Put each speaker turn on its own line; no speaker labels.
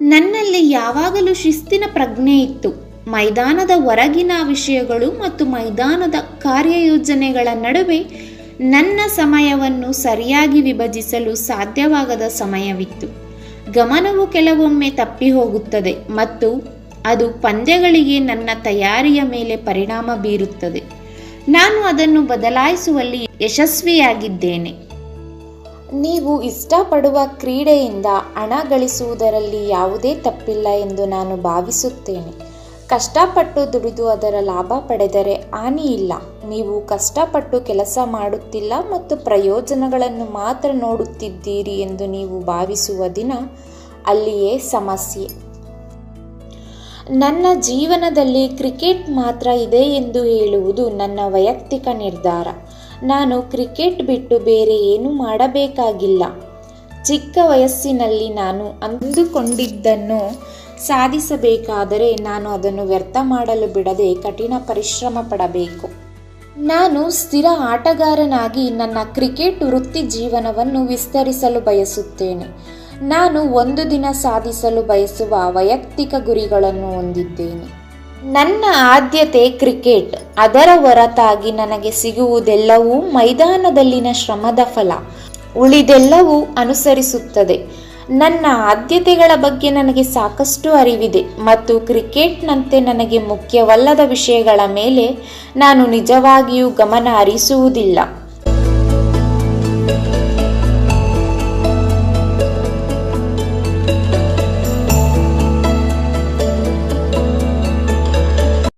ನನ್ನಲ್ಲಿ ಯಾವಾಗಲೂ ಶಿಸ್ತಿನ ಪ್ರಜ್ಞೆ ಇತ್ತು. ಮೈದಾನದ ಹೊರಗಿನ ವಿಷಯಗಳು ಮತ್ತು ಮೈದಾನದ ಕಾರ್ಯಯೋಜನೆಗಳ ನಡುವೆ ನನ್ನ ಸಮಯವನ್ನು ಸರಿಯಾಗಿ ವಿಭಜಿಸಲು ಸಾಧ್ಯವಾಗದ ಸಮಯವಿತ್ತು. ಗಮನವು ಕೆಲವೊಮ್ಮೆ ತಪ್ಪಿ ಹೋಗುತ್ತದೆ ಮತ್ತು ಅದು ಪಂದ್ಯಗಳಿಗೆ ನನ್ನ ತಯಾರಿಯ ಮೇಲೆ ಪರಿಣಾಮ ಬೀರುತ್ತದೆ. ನಾನು ಅದನ್ನು ಬದಲಾಯಿಸುವಲ್ಲಿ ಯಶಸ್ವಿಯಾಗಿದ್ದೇನೆ.
ನೀವು ಇಷ್ಟಪಡುವ ಕ್ರೀಡೆಯಿಂದ ಹಣ ಗಳಿಸುವುದರಲ್ಲಿ ಯಾವುದೇ ತಪ್ಪಿಲ್ಲ ಎಂದು ನಾನು ಭಾವಿಸುತ್ತೇನೆ. ಕಷ್ಟಪಟ್ಟು ದುಡಿದು ಅದರ ಲಾಭ ಪಡೆದರೆ ಹಾನಿಯಿಲ್ಲ. ನೀವು ಕಷ್ಟಪಟ್ಟು ಕೆಲಸ ಮಾಡುತ್ತಿಲ್ಲ ಮತ್ತು ಪ್ರಯೋಜನಗಳನ್ನು ಮಾತ್ರ ನೋಡುತ್ತಿದ್ದೀರಿ ಎಂದು ನೀವು ಭಾವಿಸುವ ದಿನ ಅಲ್ಲಿಯೇ ಸಮಸ್ಯೆ. ನನ್ನ ಜೀವನದಲ್ಲಿ ಕ್ರಿಕೆಟ್ ಮಾತ್ರ ಇದೆ ಎಂದು ಹೇಳುವುದು ನನ್ನ ವೈಯಕ್ತಿಕ ನಿರ್ಧಾರ. ನಾನು ಕ್ರಿಕೆಟ್ ಬಿಟ್ಟು ಬೇರೆ ಏನೂ ಮಾಡಬೇಕಾಗಿಲ್ಲ. ಚಿಕ್ಕ ವಯಸ್ಸಿನಲ್ಲಿ ನಾನು ಅಂದುಕೊಂಡಿದ್ದನ್ನು ಸಾಧಿಸಬೇಕಾದರೆ ನಾನು ಅದನ್ನು ವ್ಯರ್ಥ ಮಾಡಲು ಬಿಡದೆ ಕಠಿಣ ಪರಿಶ್ರಮ ಪಡಬೇಕು. ನಾನು ಸ್ಥಿರ ಆಟಗಾರನಾಗಿ ನನ್ನ ಕ್ರಿಕೆಟ್ ವೃತ್ತಿ ಜೀವನವನ್ನು ವಿಸ್ತರಿಸಲು ಬಯಸುತ್ತೇನೆ. ನಾನು ಒಂದು ದಿನ ಸಾಧಿಸಲು ಬಯಸುವ ವೈಯಕ್ತಿಕ ಗುರಿಗಳನ್ನು ಹೊಂದಿದ್ದೇನೆ. ನನ್ನ ಆದ್ಯತೆ ಕ್ರಿಕೆಟ್. ಅದರ ಹೊರತಾಗಿ ನನಗೆ ಸಿಗುವುದೆಲ್ಲವೂ ಮೈದಾನದಲ್ಲಿನ ಶ್ರಮದ ಫಲ. ಉಳಿದೆಲ್ಲವೂ ಅನುಸರಿಸುತ್ತದೆ. ನನ್ನ ಆದ್ಯತೆಗಳ ಬಗ್ಗೆ ನನಗೆ ಸಾಕಷ್ಟು ಅರಿವಿದೆ ಮತ್ತು ಕ್ರಿಕೆಟ್ನಂತೆ ನನಗೆ ಮುಖ್ಯವಲ್ಲದ ವಿಷಯಗಳ ಮೇಲೆ ನಾನು ನಿಜವಾಗಿಯೂ ಗಮನ ಹರಿಸುವುದಿಲ್ಲ.